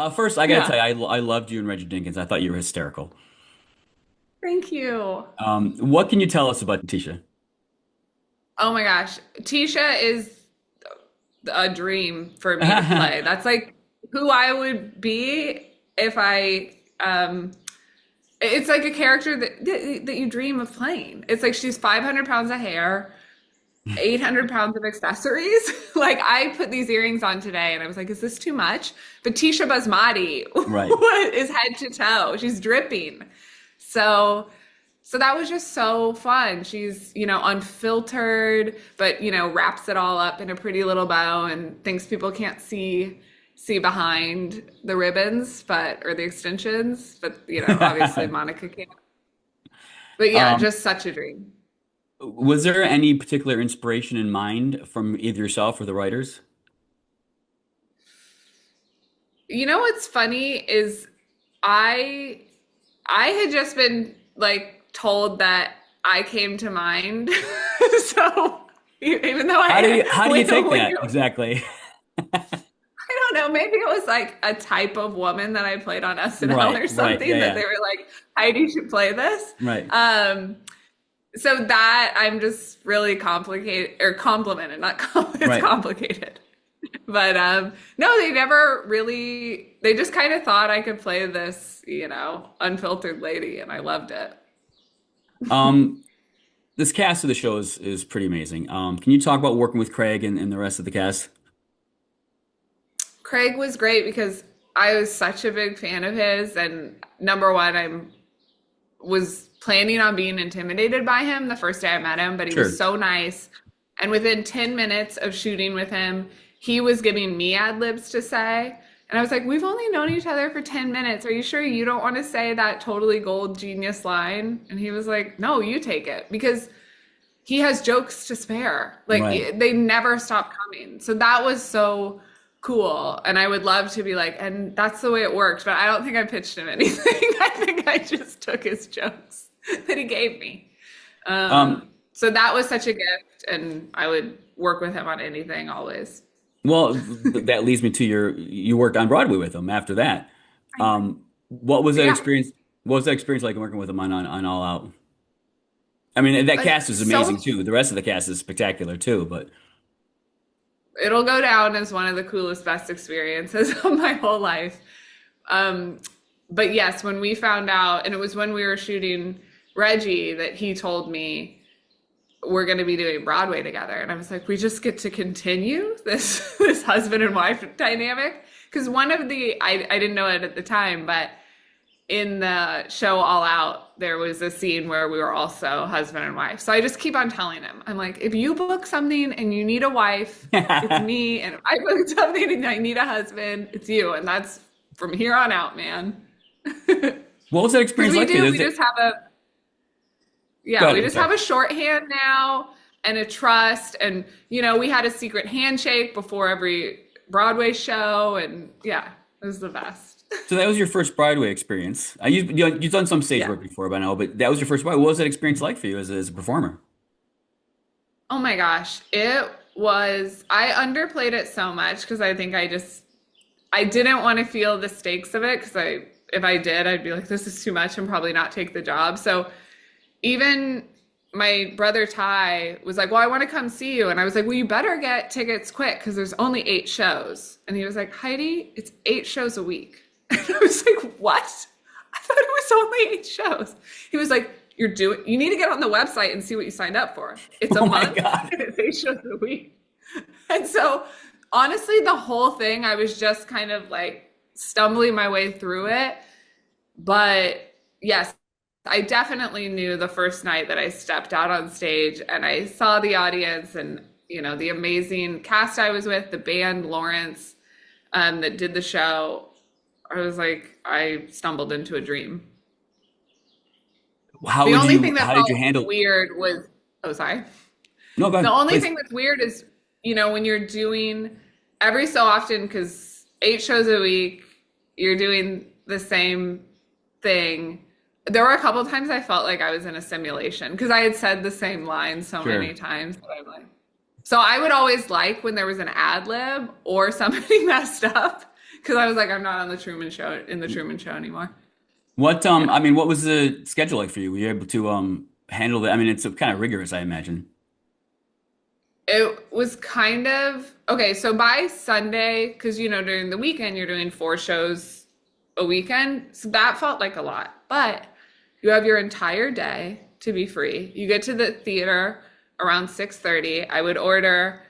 First, I gotta tell Yeah. you, I loved you and Reggie Dinkins. I thought you were hysterical. Thank you. What can you tell us about Tisha? Oh my gosh. Tisha is a dream for me to play. That's like who I would be if it's like a character that you dream of playing. It's like she's 500 pounds of hair, 800 pounds of accessories. Like I put these earrings on today and I was like, is this too much? But Tisha Basmati Right. is head to toe. She's dripping. So so that was just so fun. She's, unfiltered, but, wraps it all up in a pretty little bow and thinks people can't see behind the ribbons, but or the extensions, but obviously Monica can't. But yeah, Um, just such a dream. was there any particular inspiration in mind from either yourself or the writers? You know what's funny is I I had just been like told that I came to mind. So even though How do you take that I exactly? don't know, maybe it was like a type of woman that I played on SNL Right, or right, something yeah, that yeah, they were like, Heidi should play this. right. Um, so that I'm just really complicated or complimented, not it's Right. complicated. But no, they never really, they just kind of thought I could play this, unfiltered lady, and I loved it. Um, this cast of the show is pretty amazing. Can you talk about working with Craig and the rest of the cast? Craig was great because I was such a big fan of his, and number one, I'm was planning on being intimidated by him the first day I met him, but he was Sure. so nice. And within 10 minutes of shooting with him, he was giving me ad libs to say. And I was like, we've only known each other for 10 minutes. Are you sure you don't want to say that totally gold genius line? And he was like, no, you take it. Because he has jokes to spare. Like Right. they never stop coming. So that was so cool. And I would love to be like, and that's the way it worked. But I don't think I pitched him anything. I think I just took his jokes that he gave me. Um, So that was such a gift. And I would work with him on anything always. well, that leads me to you worked on Broadway with him after that. What was that Yeah. experience? What was that experience like working with him on All Out? I mean, that Like cast is so amazing too. The rest of the cast is spectacular too, but it'll go down as one of the coolest, best experiences of my whole life. Um, but yes, when we found out, and it was when we were shooting Reggie that he told me we're going to be doing Broadway together, and I was like, we just get to continue this this husband and wife dynamic because one of the I didn't know it at the time, but in the show All Out, there was a scene where we were also husband and wife. So I just keep on telling him, I'm like, if you book something and you need a wife, it's what me. And if I book something and I need a husband, it's you. And that's from here on out, man. was that Because experience like for you? we just have Go we ahead, I'm just sorry. have a shorthand now and a trust. And, we had a secret handshake before every Broadway show. And yeah, it was the best. So that was your first Broadway experience. You've done some stage Yeah. work before, but I know, but that was your first Broadway. What was that experience like for you as a performer? Oh my gosh. I underplayed it so much because I think I didn't want to feel the stakes of it because if I did, I'd be like, this is too much and probably not take the job. So even my brother Ty was like, well, I want to come see you. And I was like, well, you better get tickets quick because there's only 8 shows. And he was like, Heidi, it's 8 shows a week. And I was like, what? I thought it was only 8 shows. He was like, you need to get on the website and see what you signed up for. It's a Oh my month God. and it's 8 shows a week. And so honestly, the whole thing, I was just kind of like stumbling my way through it. But yes, I definitely knew the first night that I stepped out on stage and I saw the audience and, the amazing cast I was with, the band, Lawrence, that did the show. I was like, I stumbled into a dream. The only thing that How did you felt handle? weird was, oh, sorry. No, go The ahead, only please. thing that's weird is, when you're doing every so often, because 8 shows a week, you're doing the same thing. There were a couple of times I felt like I was in a simulation because I had said the same line so many Sure. times that I'm like, so I would always like when there was an ad lib or somebody messed up because I was like, I'm not on the Truman Show in the Truman Show anymore. What Yeah. I mean, what was the schedule like for you? Were you able to handle that? I mean, it's kind of rigorous, I imagine. It was kind of okay. So by Sunday, because during the weekend you're doing 4 shows a weekend, so that felt like a lot. But you have your entire day to be free. You get to the theater around 6:30. I would order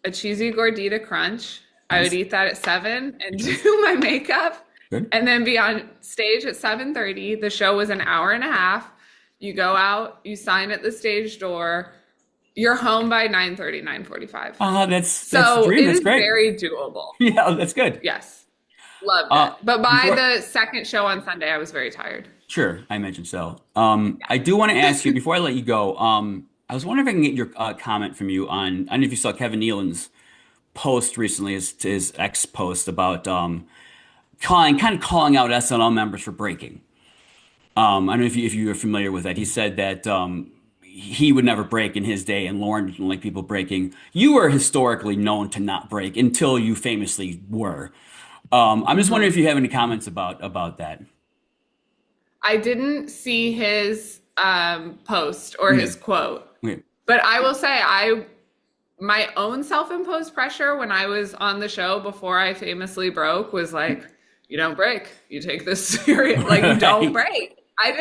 a cheesy gordita crunch. I would Nice. eat that at 7 and do my makeup, Good. and then be on stage at 7:30. The show was an hour and a half. You go out, you sign at the stage door. You're home by 9:30, 9:45. That's the So dream. it That's is great. very doable. Yeah, that's good. Yes. Loved Uh, it. But by before the second show on Sunday, I was very tired. Sure, I mentioned so. I do want to ask you before I let you go. I was wondering if I can get your comment from you on. I don't know if you saw Kevin Nealon's post recently, his ex post about kind of calling out SNL members for breaking. I don't know if you are familiar with that. He said that he would never break in his day, and Lauren didn't like people breaking. You were historically known to not break until you famously were. I'm just wondering Hmm. if you have any comments about that. I didn't see his post or Okay. his quote, Okay. but I will say my own self-imposed pressure when I was on the show before I famously broke was like, you don't break. You take this serious. Like, you don't Right. break.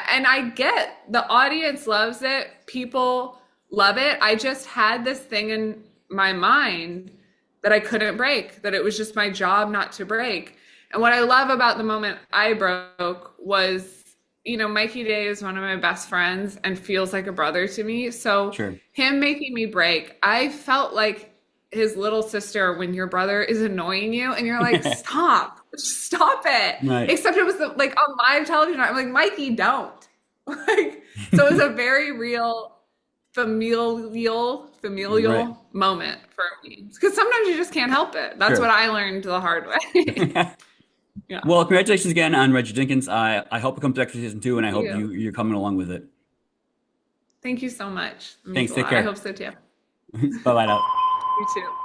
And I get the audience loves it. People love it. I just had this thing in my mind that I couldn't break, that it was just my job not to break. And what I love about the moment I broke was, Mikey Day is one of my best friends and feels like a brother to me. So Sure. him making me break, I felt like his little sister when your brother is annoying you and you're like, stop it. Right. Except it was like on live television. I'm like, Mikey, don't. Like, so it was a very real familial Right. moment for me. Because sometimes you just can't help it. That's what Sure. I learned the hard way. Yeah. Well, congratulations again on Reggie Dinkins. I hope it comes back for season two, and I Thank hope you. you're coming along with it. Thank you so much. It means Thanks. a Take lot. I care. hope so too. Bye bye now. You too.